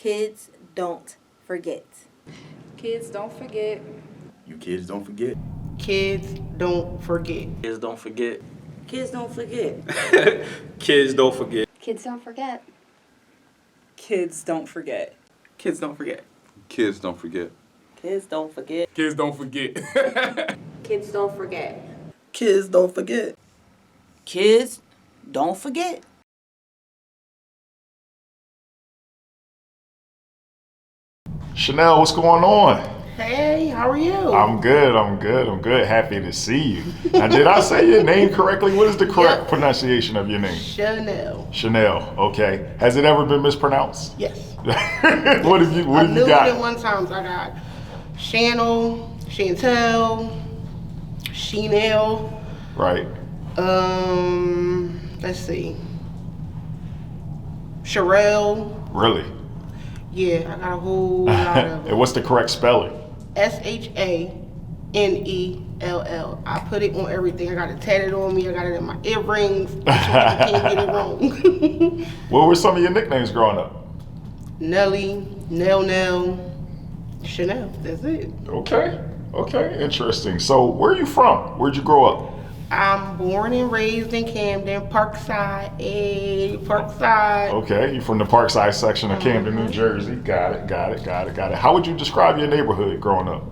Kids don't forget. Kids don't forget. You kids don't forget. Kids don't forget. Kids don't forget. Kids don't forget. Kids don't forget. Kids don't forget. Kids don't forget. Kids don't forget. Kids don't forget. Kids don't forget. Kids don't forget. Kids don't forget. Kids don't forget. Kids don't forget. Shanell, what's going on? Hey, how are you? I'm good. Happy to see you. Now, did I say your name correctly? What is the correct pronunciation of your name? Shanell. Shanell, okay. Has it ever been mispronounced? Yes. What have you got? I knew it one time. I got Shanell, Chantel, Shanell. Right. Let's see. Sherelle. Really? Yeah, I got a whole lot of And what's the correct spelling? Shanell. I put it on everything. I got it tatted on me. I got it in my earrings. So I can't get it wrong. What were some of your nicknames growing up? Nelly, Nell, Chanel. That's it. Okay, interesting. So where are you from? Where'd you grow up? I'm born and raised in Camden, Parkside. Parkside. Okay, you're from the Parkside section of Camden, New Jersey. Got it. How would you describe your neighborhood growing up?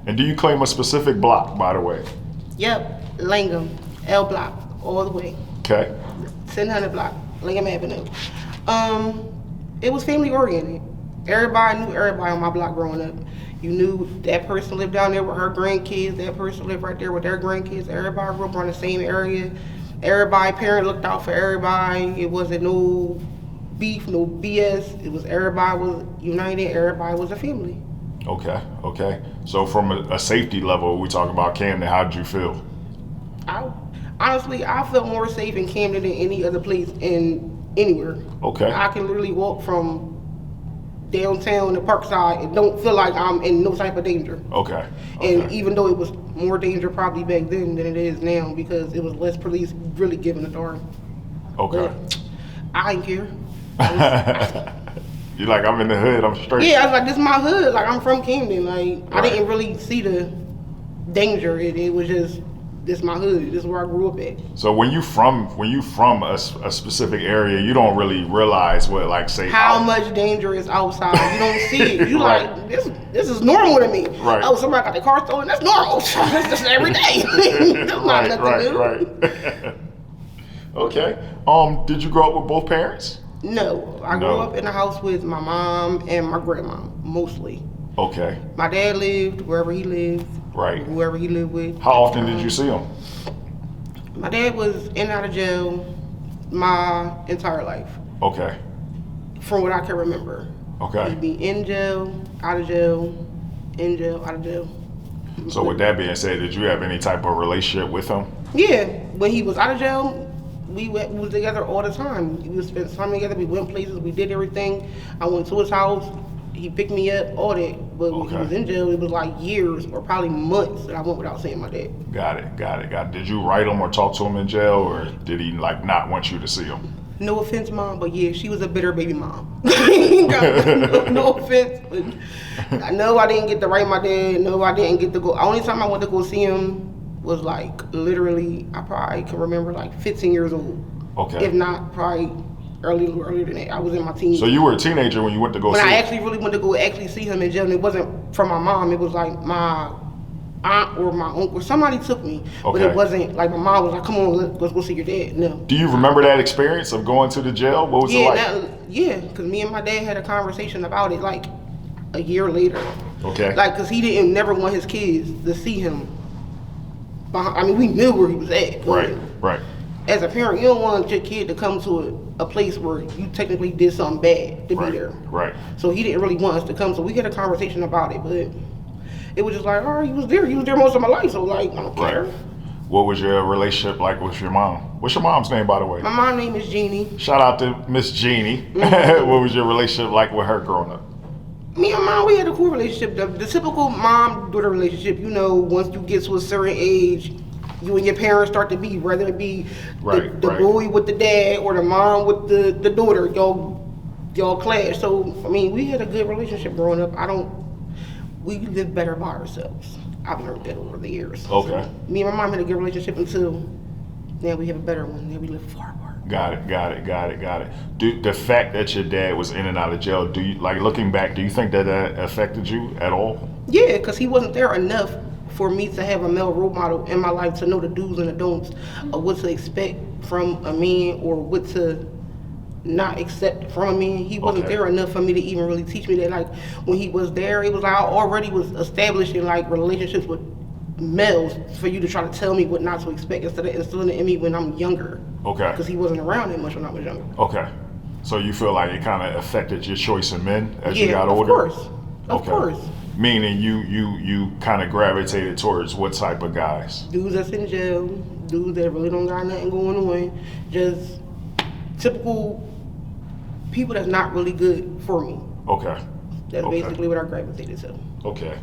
And do you claim a specific block, by the way? Yep, Langham, L block, all the way. Okay. 700 block, Langham Avenue. It was family oriented. Everybody knew everybody on my block growing up. You knew that person lived down there with her grandkids, that person lived right there with their grandkids. Everybody grew up on the same area. Everybody, parent looked out for everybody. It wasn't no beef, no BS. It was everybody was united, everybody was a family. Okay. So from a safety level, we talk about Camden, how did you feel? Honestly, I felt more safe in Camden than any other place anywhere. Okay. I can literally walk from downtown to Parkside and don't feel like I'm in no type of danger. Okay. And even though it was more danger probably back then than it is now because it was less police really giving a darn. Okay. But I didn't care. You're like, I'm in the hood, I'm straight. Yeah, I was like, this is my hood. Like, I'm from Camden. Like, Right. I didn't really see the danger. It was just, this is my hood. This is where I grew up at. So when you from a specific area, you don't really realize what, like, say, how much danger is outside. You don't see it. You Right. like, this is normal to me. Right. Oh, somebody got their car stolen. That's normal. That's just every day. That's not nothing new. Right. Okay. Did you grow up with both parents? No, I grew up in a house with my mom and my grandma, mostly. Okay. My dad lived wherever he lived. Right. Whoever he lived with. How often did you see him? My dad was in and out of jail my entire life. Okay. From what I can remember. Okay. He'd be in jail, out of jail, in jail, out of jail. So with that being said, did you have any type of relationship with him? Yeah, when he was out of jail, we was together all the time. We would spend time together, we went places, we did everything. I went to his house, he picked me up, all that. But when he was in jail, it was like years or probably months that I went without seeing my dad. Got it. Did you write him or talk to him in jail, or did he like not want you to see him? No offense, Mom, but yeah, she was a bitter baby mom. no offense, but I know I didn't get to write my dad. No, I didn't get to go. Only time I went to go see him was like literally, I probably can remember like 15 years old. Okay. If not, probably earlier than that. I was in my teens. So you were a teenager when you went to go see him? When I actually really went to go actually see him in jail, and it wasn't from my mom. It was like my aunt or my uncle. Somebody took me, but it wasn't like my mom was like, "Come on, let's go see your dad." No. Do you remember that experience of going to the jail? What was it like? Because me and my dad had a conversation about it like a year later. Okay. Like, because he didn't never want his kids to see him. I mean, we knew where he was at. Right. As a parent, you don't want your kid to come to a place where you technically did something bad to be there. Right. So he didn't really want us to come. So we had a conversation about it, but it was just like, all right, he was there. He was there most of my life. So like, I don't care. What was your relationship like with your mom? What's your mom's name, by the way? My mom's name is Jeannie. Shout out to Miss Jeannie. Mm-hmm. What was your relationship like with her growing up? Me and mom, we had a cool relationship. The typical mom-daughter relationship, you know, once you get to a certain age, you and your parents start to be, whether it be the boy with the dad or the mom with the daughter, y'all y'all clash. So I mean, we had a good relationship growing up. We live better by ourselves. I've learned that over the years. Okay. So, me and my mom had a good relationship until now we have a better one. Now we live far apart. Got it. The fact that your dad was in and out of jail, do you, like, looking back, do you think that affected you at all? Yeah, because he wasn't there enough for me to have a male role model in my life to know the do's and the don'ts of what to expect from a man or what to not accept from a man. He wasn't Okay. there enough for me to even really teach me that. Like, when he was there, it was like I already was establishing like relationships with males for you to try to tell me what not to expect instead of instilling it in me when I'm younger. Okay. Because he wasn't around that much when I was younger. Okay. So you feel like it kind of affected your choice in men as you Yeah, got of older? course. Of course. Meaning you kind of gravitated towards what type of guys? Dudes that's in jail, dudes that really don't got nothing going on, just typical people that's not really good for me. Okay. That's Okay. basically what I gravitated to. Okay.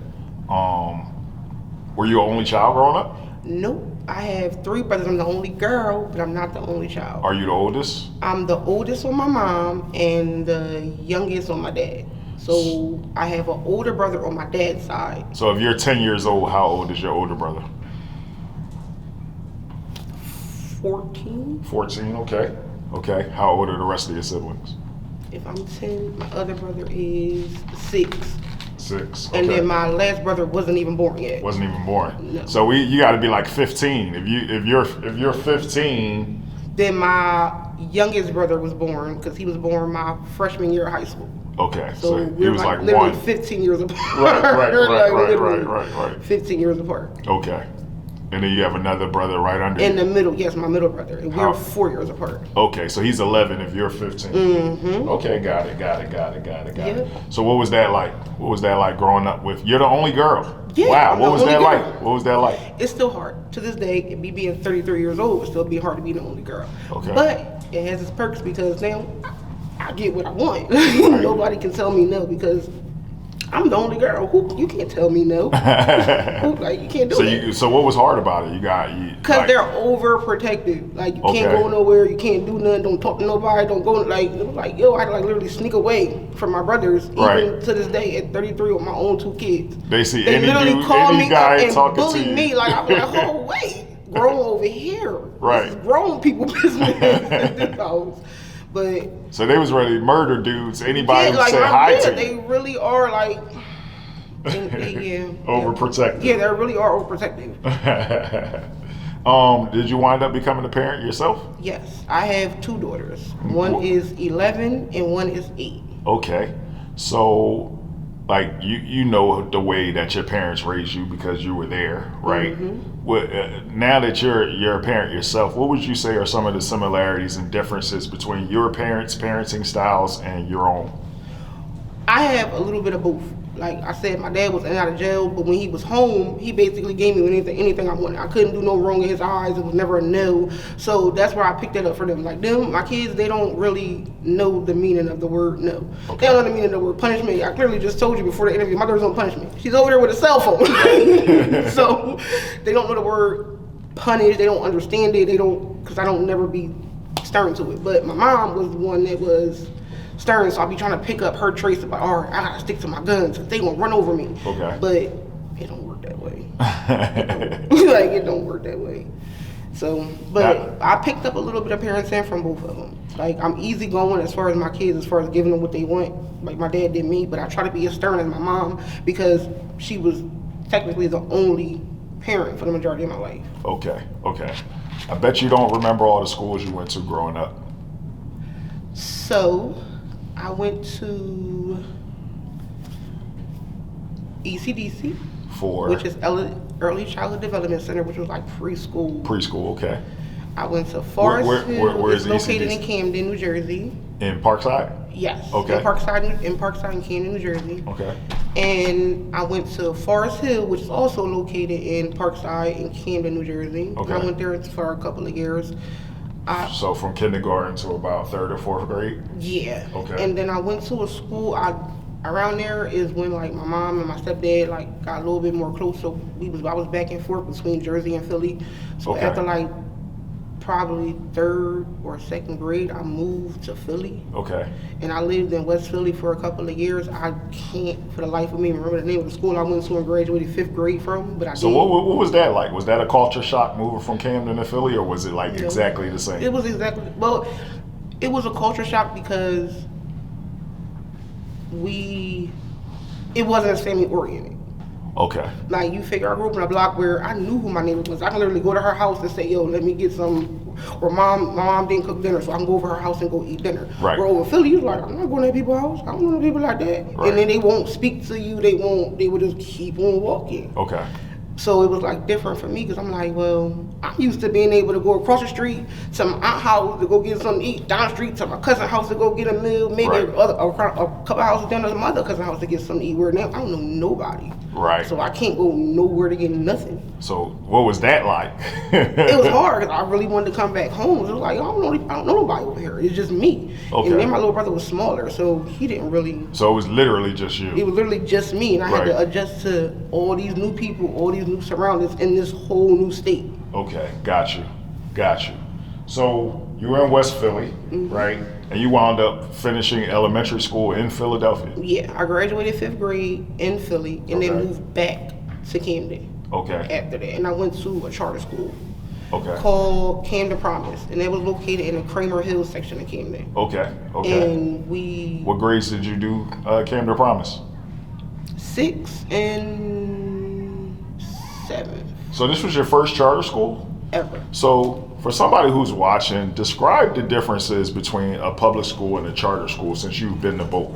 Were you an only child growing up? Nope. I have 3 brothers. I'm the only girl, but I'm not the only child. Are you the oldest? I'm the oldest on my mom and the youngest on my dad. So I have an older brother on my dad's side. So if you're 10 years old, how old is your older brother? 14. 14, okay. Okay. How old are the rest of your siblings? If I'm 10, my other brother is 6. 6. And okay. then my last brother wasn't even born yet. Wasn't even born. No. So you got to be like 15. If you're 15. Then my youngest brother was born because he was born my freshman year of high school. Okay. So he we're was like literally 1. 15 years apart. Right. Like, literally Right. 15 years apart. Okay. And then you have another brother right under In you. the middle, yes, my middle brother. And How- we're 4 years apart. Okay, so he's 11 if you're 15. Mm-hmm. Okay, got it. Yep. So what was that like? What was that like growing up with? You're the only girl. Yeah, Wow. I'm What the was only that girl. like? What was that like? It's still hard. To this day, me being 33 years old, it still be hard to be the only girl. Okay. But it has its perks because now I get what I want. Nobody can tell me no because I'm the only girl. You can't tell me no. Like, you can't do it. So what was hard about it? Because they're overprotective. Like, you can't Okay. go nowhere, you can't do nothing, don't talk to nobody, don't go, like, it was like, yo, I had to, like, literally sneak away from my brothers, Right. even to this day at 33 with my own 2 kids. They see They any literally dude, call any me guy up and talking to bully you. me, like, I'm like, oh, wait, grown over here. Right. This is grown people business at this house. But, So they was ready to murder dudes. Anybody yeah, who like, say hi to they you. really are, like, yeah. Overprotective. Yeah, they really are overprotective. Did you wind up becoming a parent yourself? Yes, I have 2 daughters. One is 11 and one is 8. Okay. So, like, you know the way that your parents raised you because you were there, right? Now that you're a parent yourself, what would you say are some of the similarities and differences between your parents' parenting styles and your own? I have a little bit of both. Like I said, my dad was in and out of jail, but when he was home, he basically gave me anything I wanted. I couldn't do no wrong in his eyes. It was never a no. So that's where I picked that up for them. Like my kids, they don't really know the meaning of the word no. Okay. They don't know the meaning of the word punishment. I clearly just told you before the interview, my daughter's on punishment. She's over there with a cell phone. So they don't know the word punish. They don't understand it. They don't, because I don't never be stern to it. But my mom was the one that was stern, so I'll be trying to pick up her traits about, all right, I gotta stick to my guns, they gonna run over me. Okay. But it don't work that way. Like, it don't work that way. So, but I picked up a little bit of parenting from both of them. Like, I'm easygoing as far as my kids, as far as giving them what they want, like my dad did me, but I try to be as stern as my mom because she was technically the only parent for the majority of my life. Okay. I bet you don't remember all the schools you went to growing up. So, I went to ECDC, which is Early Childhood Development Center, which was like preschool. Preschool, okay. I went to Forest Hill, where it's is located ECDC? in Camden, New Jersey. In Parkside? Yes. Okay. In Parkside and Camden, New Jersey. Okay. And I went to Forest Hill, which is also located in Parkside and Camden, New Jersey. Okay. I went there for a couple of years. So from kindergarten to about 3rd or 4th grade? Yeah. Okay. And then I went to a school. Around there is when like my mom and my stepdad like got a little bit more close. So I was back and forth between Jersey and Philly. So Okay. after like probably 3rd or 2nd grade, I moved to Philly. Okay. And I lived in West Philly for a couple of years. I can't, for the life of me, remember the name of the school I went to and graduated 5th grade from, but I So did. what was that like? Was that a culture shock moving from Camden to Philly, or was it like You know, exactly the same? It was exactly, well, it was a culture shock because it wasn't as family oriented. Okay. Like, you figure, I grew up in a block where I knew who my neighbor was. I can literally go to her house and say, yo, let me get some, or my mom didn't cook dinner, so I can go over her house and go eat dinner. Right. Where over Philly, you're like, I'm not going to people's house. I don't know people like that. Right. And then they won't speak to you. They will just keep on walking. Okay. So it was like different for me because I'm like, well, I'm used to being able to go across the street to my aunt's house to go get something to eat, down the street to my cousin's house to go get a meal, maybe Right. a couple houses down to my other cousin's house to get something to eat. Where now I don't know nobody. Right. So I can't go nowhere to get nothing. So what was that like? It was hard because I really wanted to come back home. It was like, I don't know nobody over here. It's just me. Okay. And then my little brother was smaller, so he didn't really. So it was literally just you. It was literally just me, and I had Right. to adjust to all these new people, all these new surroundings in this whole new state. Okay, got you. So you were in West Philly, right? And you wound up finishing elementary school in Philadelphia. Yeah, I graduated 5th grade in Philly, and then Okay. moved back to Camden Okay, after that. And I went to a charter school okay, called Camden Promise, and it was located in the Kramer Hills section of Camden. okay. And we What grades did you do Camden Promise? 6th and 7th So this was your first charter school? ever. So for somebody who's watching, describe the differences between a public school and a charter school since you've been to both.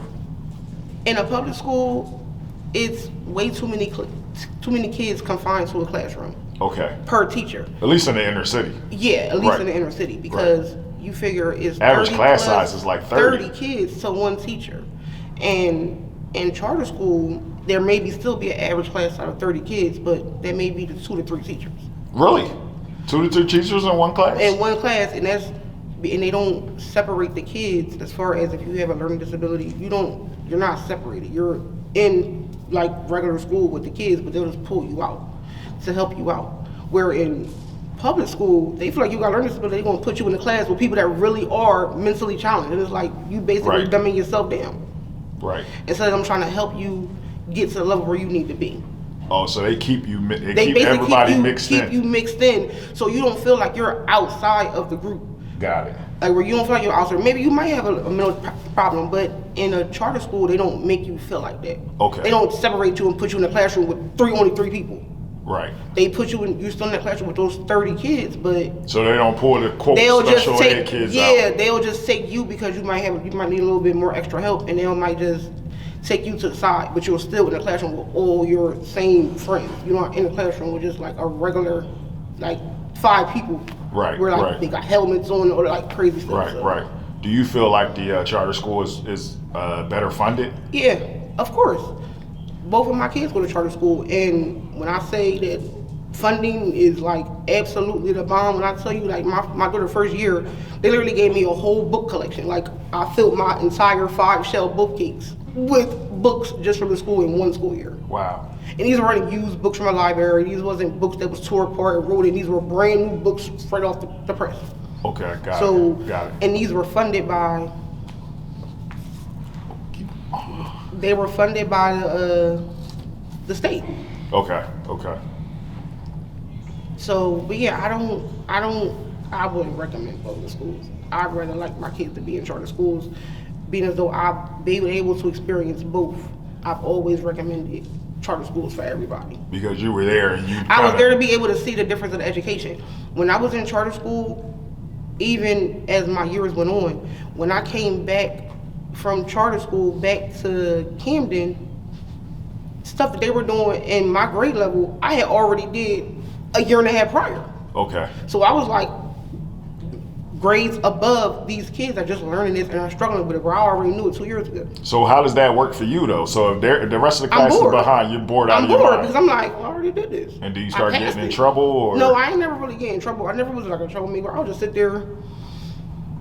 In a public school, it's way too many kids confined to a classroom Okay, per teacher. at least in the inner city. Yeah, at least Right. in the inner city, because you figure it's Average 30 class plus size is like 30. kids to one teacher. And in charter school, there may still be an average class size of 30 kids, but there may be 2 to 3 teachers Really? 2 to 3 teachers in one class? in one class, and they don't separate the kids as far as if you have a learning disability. You're not separated. You're in like regular school with the kids, but they'll just pull you out to help you out. Where in public school, they feel like you got a learning disability, they're gonna put you in a class with people that really are mentally challenged. And it's like you basically Right. dumbing yourself down. Right. Instead of them trying to help you get to the level where you need to be. Oh, so they keep you, They keep basically everybody mixed keep in. you mixed in, so you don't feel like you're outside of the group. Got it. Like where you don't feel like you're outside. Maybe you might have a mental problem, but in a charter school, they don't make you feel like that. Okay. They don't separate you and put you in a classroom with only three people. Right. They put you in, you're still in that classroom with those 30 kids, but So they don't pull the quote they'll just special ed take, kids yeah, out. they'll just take you because you might need a little bit more extra help, and they might just take you to the side, but you're still in the classroom with all your same friends. You're not in the classroom with just like a regular, like 5 people. Right, Where like right. they got helmets on or like crazy stuff. Right, so. right. Do you feel like the charter school is better funded? Yeah, of course. Both of my kids go to charter school, and when I say that funding is like absolutely the bomb, when I tell you like my daughter first year, they literally gave me a whole book collection. Like I filled my entire 5-shelf bookcase with books just from the school in one school year. Wow. And these weren't used books from a library. These wasn't books that was tore apart and wrote in. These were brand new books straight off the press. Okay, got So, it. and these were funded by, they were funded by the state. Okay. So, but yeah, I wouldn't recommend public schools. I'd rather like my kids to be in charter schools, being as though I've been able to experience both. I've always recommended charter schools for everybody. Because you were there and you I was there to be able to see the difference in education. When I was in charter school, even as my years went on, when I came back from charter school back to Camden, stuff that they were doing in my grade level, I had already did a year and a half prior. Okay. So I was like grades above these kids that are just learning this and are struggling with it, where I already knew it 2 years ago. So how does that work for you though? So if the rest of the I'm class is bored. behind, you're bored out I'm of your bored mind. because I'm like, well, I already did this. And do you I start passed getting in it. trouble or? No, I ain't never really get in trouble. I never was like a troublemaker. I would just sit there.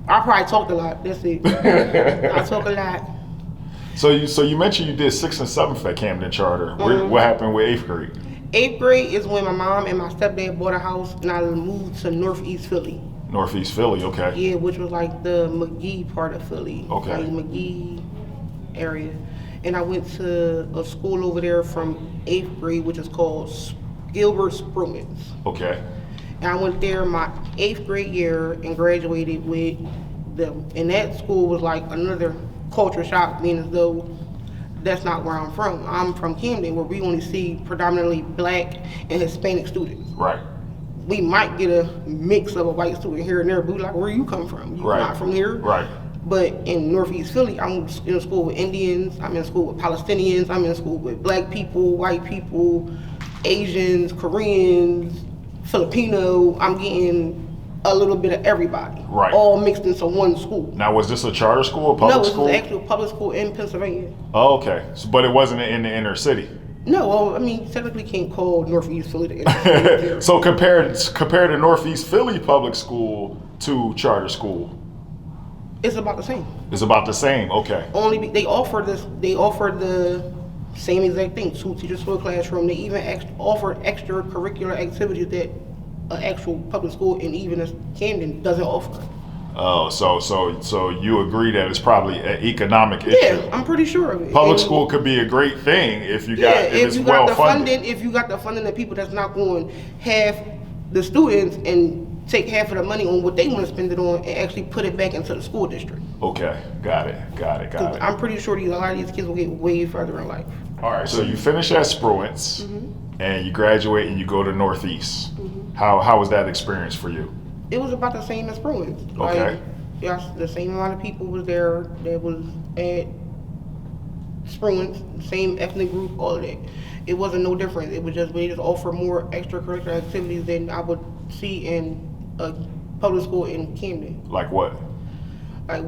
I probably talked a lot. That's it. I talk a lot. So you mentioned you did 6th and 7th at Camden Charter. What happened with 8th grade? 8th grade is when my mom and my stepdad bought a house and I moved to Northeast Philly. Northeast Philly, okay. Yeah, which was like the McGee part of Philly. Okay. Like McGee area. And I went to a school over there from 8th grade, which is called Gilbert Spruance. Okay. And I went there my 8th grade year and graduated with them. And that school was like another culture shock, being as though that's not where I'm from. I'm from Camden, where we only see predominantly black and Hispanic students. Right. We might get a mix of a white student here and there, but we like, where you come from? You're Right. not from here? Right. But in Northeast Philly, I'm in school with Indians, I'm in school with Palestinians, I'm in school with black people, white people, Asians, Koreans, Filipino. I'm getting a little bit of everybody. Right. All mixed into one school. Now, was this a charter school, a public No, school? it's actually a public school in Pennsylvania. Oh, okay. But it wasn't in the inner city. No, well, I mean, technically can't call Northeast Philly the inner city. So compare the Northeast Philly public school to charter school. It's about the same. It's about the same. Okay. Only they offer the same exact thing, 2 teachers for a classroom. They even offer extracurricular activities that an actual public school and even Camden doesn't offer. Oh, so you agree that it's probably an economic issue. Yeah, I'm pretty sure of it. Public And school could be a great thing if you yeah, got if it's you well got the funded. funding, if you got the funding of people that's not going half the students and take half of the money on what they want to spend it on and actually put it back into the school district. Okay, got it. I'm pretty sure a lot of these kids will get way further in life. All right, so you finish at Spruance and you graduate and you go to Northeast. How was that experience for you? It was about the same as Spruance. Okay. Like, yes, the same amount of people was there that was at Spruance, same ethnic group, all of that. It wasn't no different. It was just they just offer more extracurricular activities than I would see in a public school in Camden. Like what? Like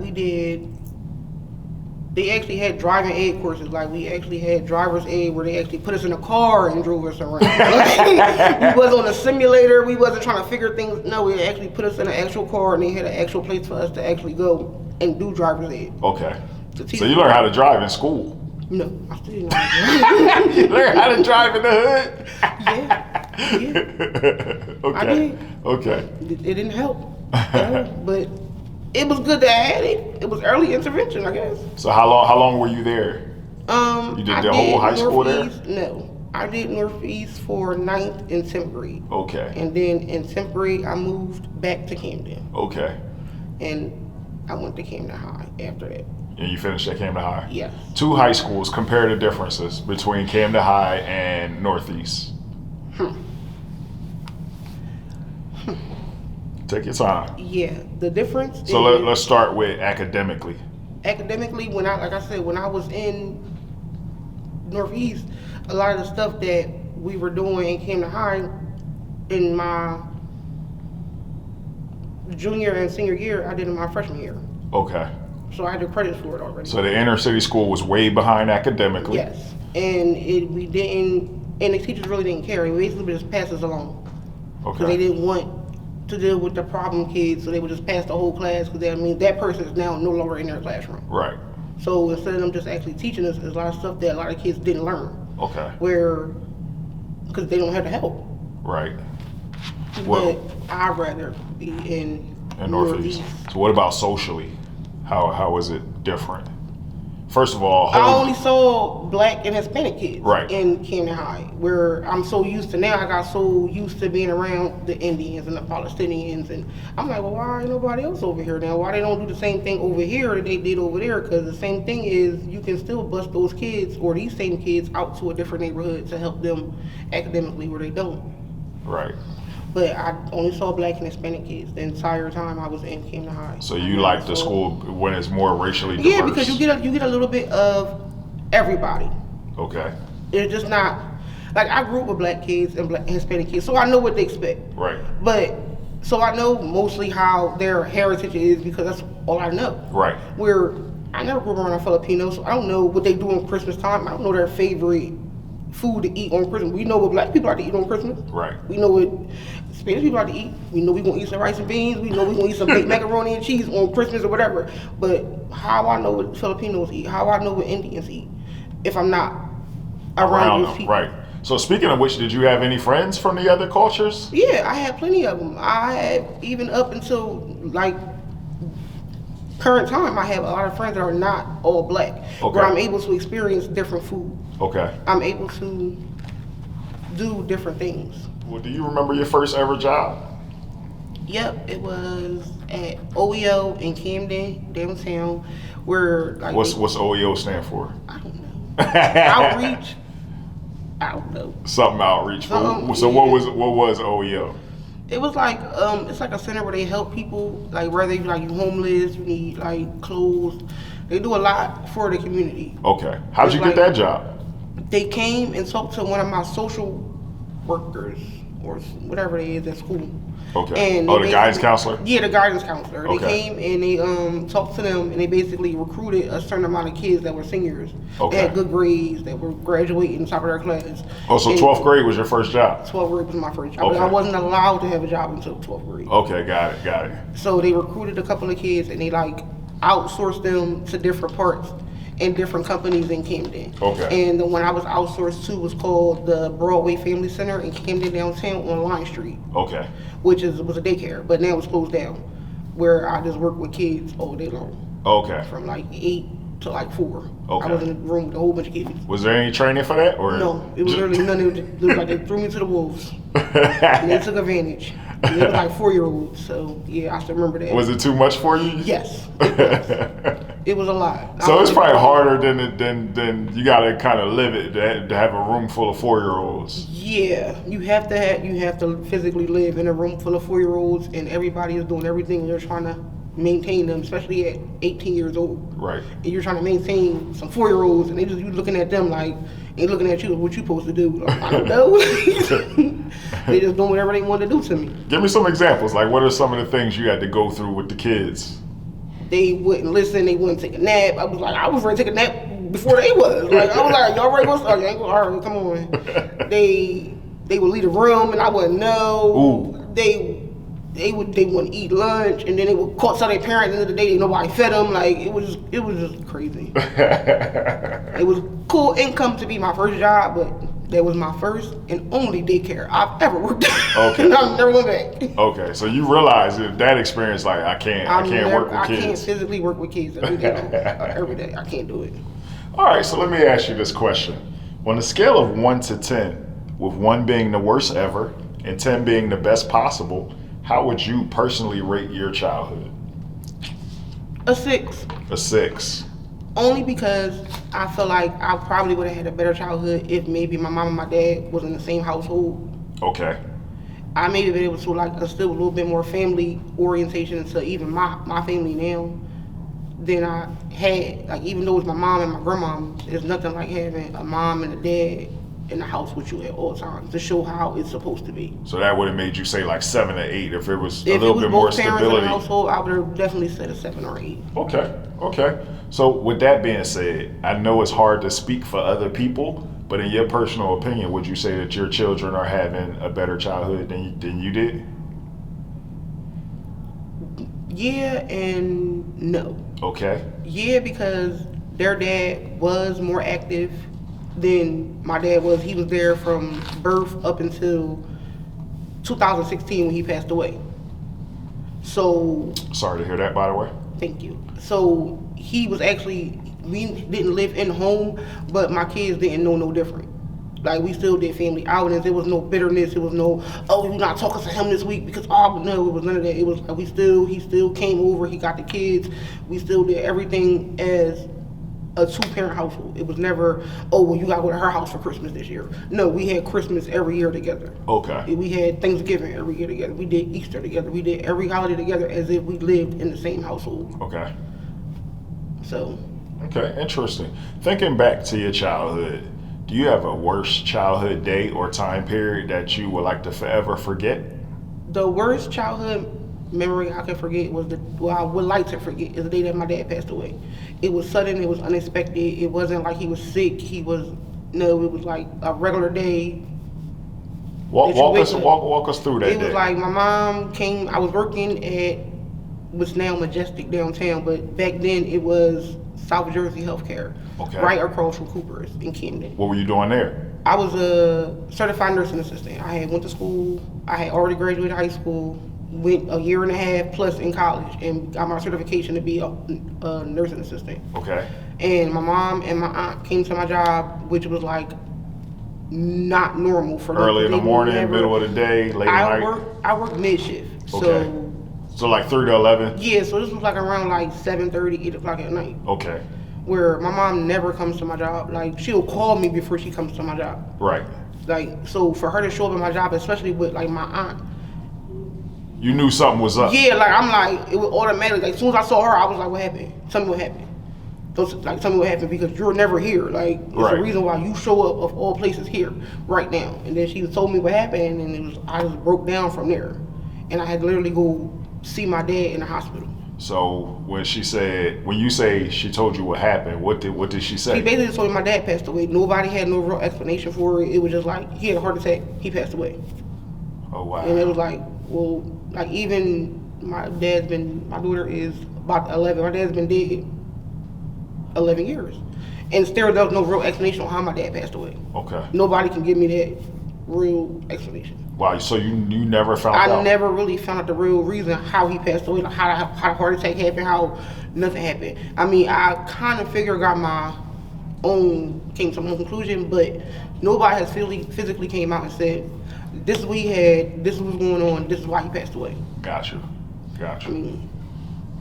they actually had driving aid courses. Like we actually had driver's aid where they actually put us in a car and drove us around. We wasn't on a simulator. We wasn't trying to figure things. No, we actually put us in an actual car and they had an actual place for us to actually go and do driver's aid. Okay. To teach So you learned how to drive in school. No, I still didn't know how to drive. You learned how to drive in the hood. Yeah. Okay. I did. Okay. It didn't help. But it was good to have it. It was early intervention, I guess. So how long were you there? You did I the whole high school there? Northeast. No, I did Northeast for 9th and 10th grade. Okay. And then in 10th grade, I moved back to Camden. Okay. And I went to Camden High after that. And you finished at Camden High? Yes. 2 high schools. Compare the differences between Camden High and Northeast. Take your time. Yeah, the difference So is let's start with academically. academically, when I was in Northeast, a lot of the stuff that we were doing in Camden High in my junior and senior year, I did in my freshman year. Okay. So I had the credits for it already. So the inner city school was way behind academically. Yes, and we didn't, and the teachers really didn't care. They basically just passed us along. Because they Okay. didn't want to deal with the problem kids, so they would just pass the whole class, because that person is now no longer in their classroom. Right. So instead of them just actually teaching us, there's a lot of stuff that a lot of kids didn't learn. Okay. Because they don't have the help. Right. Well, But I'd rather be in Northeast. So what about socially? How is it different? First of all, I only saw black and Hispanic kids Right. in Camden High, where I'm so used to now. I got so used to being around the Indians and the Palestinians, and I'm like, well, why ain't nobody else over here now? Why they don't do the same thing over here that they did over there? Because the same thing is, you can still bust those kids or these same kids out to a different neighborhood to help them academically where they don't. right. But I only saw black and Hispanic kids the entire time I was in Camden High. So you like the school when it's more racially diverse? Yeah, because you get a little bit of everybody. Okay. It's just not like I grew up with black kids and black and Hispanic kids, so I know what they expect. Right. But so I know mostly how their heritage is because that's all I know. Right. Where I never grew up around a Filipino, so I don't know what they do on Christmas time. I don't know their favorite food to eat on Christmas. We know what black people like to eat on Christmas. Right. We know what Spanish people like to eat. We know we gonna eat some rice and beans. We know we gonna eat some baked macaroni and cheese on Christmas or whatever. But how I know what Filipinos eat, how I know what Indians eat, if I'm not around those Them, people. right. So speaking of which, did you have any friends from the other cultures? Yeah, I had plenty of them. I had, even up until like current time, I have a lot of friends that are not all black, Okay. where I'm able to experience different food. Okay. I'm able to do different things. Well, do you remember your first ever job? Yep, it was at OEO in Camden, downtown, where like What's OEO stand for? I don't know. Outreach. I don't know. Something outreach. Something, So yeah. what was OEO? It was like it's like a center where they help people, like whether you like you homeless, you need like clothes. They do a lot for the community. Okay. How'd It's you get like- that job? They came and talked to one of my social workers or whatever it is at school. Okay. And Oh, they the guidance basically- counselor? Yeah, the guidance counselor. Okay. They came and they talked to them and they basically recruited a certain amount of kids that were seniors. Okay. They had good grades, that were graduating top of their class. Oh, so And 12th grade was your first job? 12th grade was my first job. Okay. I wasn't allowed to have a job until 12th grade. Okay, got it. So they recruited a couple of kids and they like outsourced them to different parts and different companies in Camden. Okay. And the one I was outsourced to was called the Broadway Family Center in Camden downtown on Line Street, Okay. which was a daycare, but now it's closed down, where I just work with kids all day long, Okay. from like 8 to like 4. Okay. I was in the room with a whole bunch of kids. Was there any training for that? Or No, it was literally none. It was like they threw me to the wolves, and they took advantage. And it was like 4-year-olds, so yeah, I still remember that. Was it too much for you? Yes, it was. It was a lot. So it's probably harder than you gotta kind of live it to have a room full of 4-year-olds. Yeah, you have to physically live in a room full of 4-year-olds, and everybody is doing everything, and you're trying to maintain them, especially at 18 years old. Right. And you're trying to maintain some 4-year-olds, and you looking at them like, ain't looking at you, what you supposed to do? Like, I don't know. They just doing whatever they want to do to me. Give me some examples. Like, what are some of the things you had to go through with the kids? They wouldn't listen. They wouldn't take a nap. I was ready to take a nap before they was. Like, I was like, y'all ready to go start? All right, come on. They would leave the room and I wouldn't know. Ooh. They wouldn't eat lunch, and then they would call their parents. At the end of the day, nobody fed them. Like it was just crazy. It was cool income to be my first job, but that was my first and only daycare I've ever worked at. Okay. And I never went back. Okay, so you realize that experience, like I can't work with I can't kids. physically work with kids every day. Every day, I can't do it. All right, so let me ask you this question: on a scale of 1 to 10, with 1 being the worst ever and 10 being the best possible, how would you personally rate your childhood? A 6. A 6. Only because I feel like I probably would have had a better childhood if maybe my mom and my dad was in the same household. Okay. I may have been able to like instill a little bit more family orientation into even my family now than I had. Like even though it's my mom and my grandma, there's nothing like having a mom and a dad in the house with you at all times to show how it's supposed to be. So that would have made you say like 7 or 8 if it was If a little it was bit more both parents in stability. the household, I would have definitely said a 7 or 8. Okay. So with that being said, I know it's hard to speak for other people, but in your personal opinion, would you say that your children are having a better childhood than you did? Yeah and no. Okay. Yeah, because their dad was more active than my dad was. He was there from birth up until 2016 when he passed away. So, Sorry to hear that, by the way. thank you. So he was actually, we didn't live in home, but my kids didn't know no different. Like we still did family outings. There was no bitterness. It was no, oh, you're not talking to him this week because no, it was none of that. It was he still came over. He got the kids. We still did everything as a 2-parent household. It was never, oh, well, you got to go to her house for Christmas this year. No, we had Christmas every year together. Okay. We had Thanksgiving every year together. We did Easter together. We did every holiday together as if we lived in the same household. Okay. So. Okay, interesting. Thinking back to your childhood, do you have a worst childhood day or time period that you would like to forever forget? The worst childhood memory I can forget was I would like to forget is the day that my dad passed away. It was sudden, it was unexpected. It wasn't like he was sick. It was like a regular day. Walk us through that It day. was like my mom came, I was working at what's now Majestic downtown, but back then it was South Jersey Healthcare, Okay. right across from Cooper's in Camden. What were you doing there? I was a certified nursing assistant. I had went to school. I had already graduated high school, went a year and a half plus in college, and got my certification to be a nursing assistant. Okay. And my mom and my aunt came to my job, which was like not normal for them. Early in the They morning, never- middle of the day, late at night? I work mid shift. Okay. So like 3 to 11? Yeah, so this was like around like 7:30, 8 o'clock at night. Okay. Where my mom never comes to my job. Like, she'll call me before she comes to my job. Right. Like, so for her to show up at my job, especially with like my aunt, You knew something was up. yeah, like I'm like, it was automatic. Like, as soon as I saw her, I was like, what happened? Tell me what happened. Like, tell me what happened, because you're never here. Like, it's Right. the reason why you show up of all places here right now. And then she told me what happened, and I just broke down from there. And I had to literally go see my dad in the hospital. So when you say she told you what happened, what did she say? She basically just told me my dad passed away. Nobody had no real explanation for it. It was just like, he had a heart attack, he passed away. Oh wow. And it was like, well, like even my daughter is about 11. My dad's been dead 11 years. And still there was no real explanation on how my dad passed away. Okay. Nobody can give me that real explanation. Wow. So you never found out? I never really found out the real reason how he passed away, like how the heart attack happened, how nothing happened. I mean, I kind of came to my own conclusion, but nobody has physically came out and said, this is what he had, this is what's going on, this is why he passed away. Gotcha. I mean,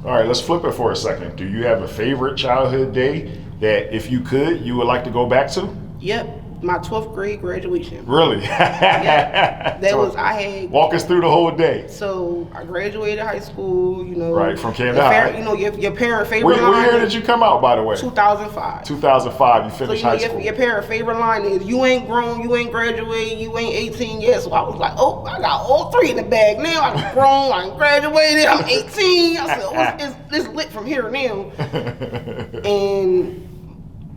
All right, let's flip it for a second. Do you have a favorite childhood day that, if you could, you would like to go back to? yep, my 12th grade graduation. Really? I had. Walk us through the whole day. So I graduated high school, you know. Right, from Camden High. You know, your parent favorite line. What year did you come out, by the way? 2005. 2005, you So finished you know, high school. your parent favorite line is, you ain't grown, you ain't graduated, you ain't 18 yet. So I was like, oh, I got all three in the bag now. I'm grown, I'm graduated, I'm 18. I said, oh, it's lit from here now. And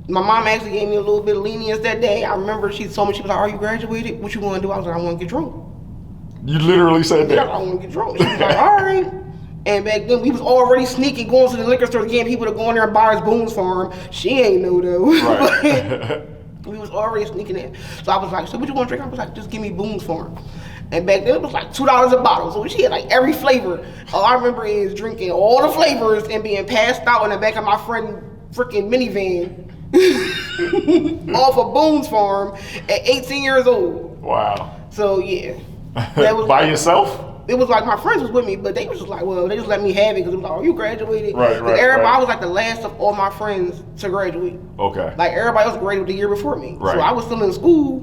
my mom actually gave me a little bit of lenience that day. I remember she told me, she was like, are you graduated? What you want to do? I was like, I want to get drunk. You literally said Yeah, that? I want to get drunk. She was like, all right. And back then, we was already sneaking, going to the liquor store, getting people to go in there and buy us Boone's Farm. She ain't know, though. Right. We was already sneaking in. So I was like, so what you want to drink? I was like, just give me Boone's Farm. And back then, it was like $2 a bottle. So she had like every flavor. All I remember is drinking all the flavors and being passed out in the back of my friend freaking minivan off of Boone's Farm at 18 years old. Wow. So yeah. That was By yourself? It was like my friends was with me, but they was just like, well, they just let me have it because it was like, oh, you graduated. Right, 'Cause everybody, right. I was like the last of all my friends to graduate. Okay. Like everybody else graduated the year before me. Right. So I was still in school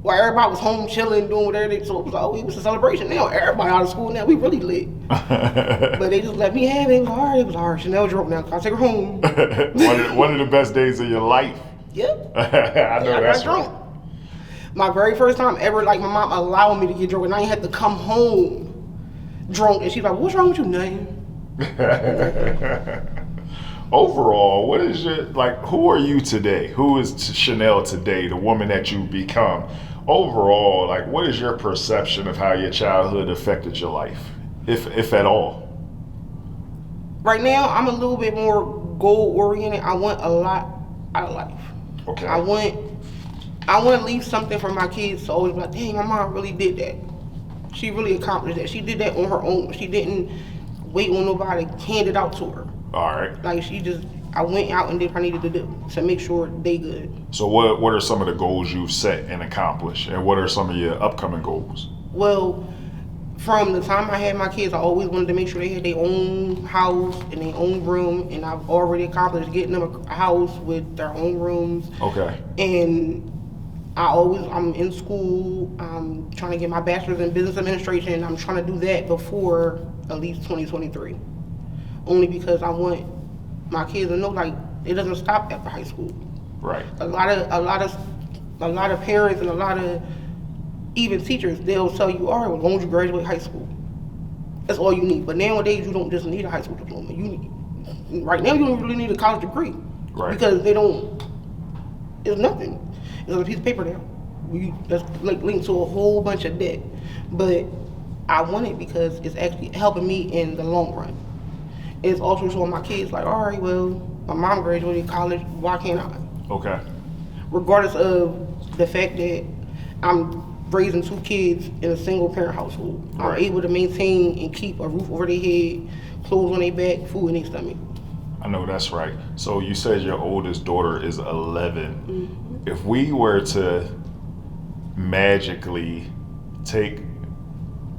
while everybody was home chilling, doing whatever they, so it was like, oh, it was a celebration. Now everybody out of school now, we really lit. But they just let me have it. It was hard. It was hard. Shanell drunk now. I'll take her home. one of the best days of your life. Yep. I know I that's got drunk. My very first time ever, like my mom allowing me to get drunk, and I ain't had to come home drunk. And she's like, what's wrong with you, nothing? Overall, what is your, like, who are you today? Who is Shanell today, the woman that you become? Overall, like, what is your perception of how your childhood affected your life, if at all? Right now, I'm a little bit more goal-oriented. I want a lot out of life. Okay. I want to leave something for my kids to always be like, dang, my mom really did that. She really accomplished that. She did that on her own. She didn't wait on nobody to hand it out to her. All right. Like, I went out and did what I needed to do to make sure they good. So what are some of the goals you've set and accomplished, and what are some of your upcoming goals? Well, from the time I had my kids, I always wanted to make sure they had their own house and their own room, and I've already accomplished getting them a house with their own rooms. Okay. And I'm in school, I'm trying to get my bachelor's in business administration. I'm trying to do that before at least 2023. Only because I want my kids to know, like, it doesn't stop after high school. Right. A lot of parents and a lot of even teachers, they'll tell you, all right, well, as long as you graduate high school, that's all you need. But nowadays, you don't just need a high school diploma. Right now, you don't really need a college degree. Right. Because it's nothing. It's on a piece of paper now. That's like linked to a whole bunch of debt. But I want it because it's actually helping me in the long run. It's also showing my kids, like, all right, well, My mom graduated college. Why can't I? Okay. Regardless of the fact that I'm raising 2 kids in a single parent household, I'm Right. able to maintain and keep a roof over their head, clothes on their back, food in their stomach. I know that's right. So you said your oldest daughter is 11. If we were to magically take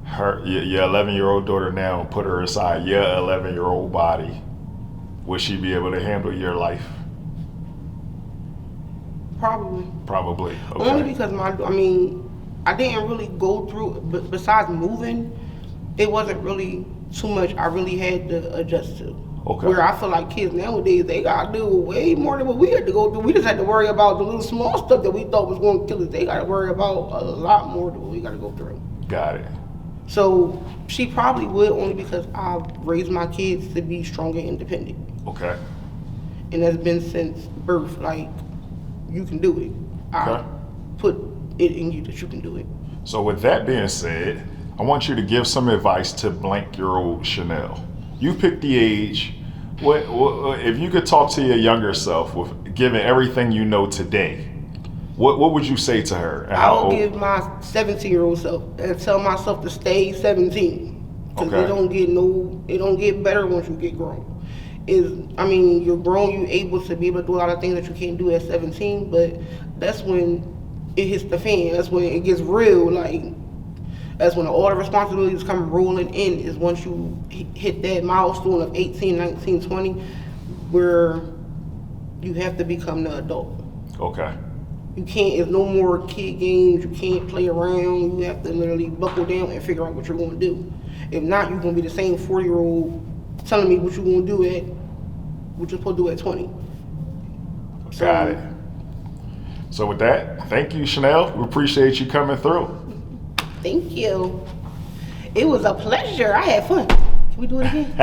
your 11-year-old daughter now and put her inside your 11-year-old body, would she be able to handle your life? Probably. Probably. Okay. Only because I didn't really go through, but besides moving, it wasn't really too much I really had to adjust to. Okay. Where I feel like kids nowadays, they gotta do way more than what we had to go through. We just had to worry about the little small stuff that we thought was going to kill us. They gotta worry about a lot more than what we gotta go through. Got it. So she probably would, only because I've raised my kids to be strong and independent. Okay. And that's been since birth. Like, you can do it. I Okay. put it in you that you can do it. So with that being said, I want you to give some advice to blank-year-old Shanell. You picked the age. What if you could talk to your younger self, with given everything you know today? What would you say to her? And I how would old? give my 17-year-old self and tell myself to stay 17. Because Okay. it don't get better once you get grown. You're grown, you're able to be able to do a lot of things that you can't do at 17, but that's when it hits the fan. That's when it gets real. Like, that's when all the responsibilities come rolling in, is once you hit that milestone of 18, 19, 20, where you have to become the adult. Okay. You can't, there's no more kid games, you can't play around, you have to literally buckle down and figure out what you're gonna do. If not, you're gonna be the same 40-year-old telling me what you're gonna do what you're supposed to do at 20. So, Got it. So with that, thank you, Shanell. We appreciate you coming through. Thank you. It was a pleasure. I had fun. Can we do it again?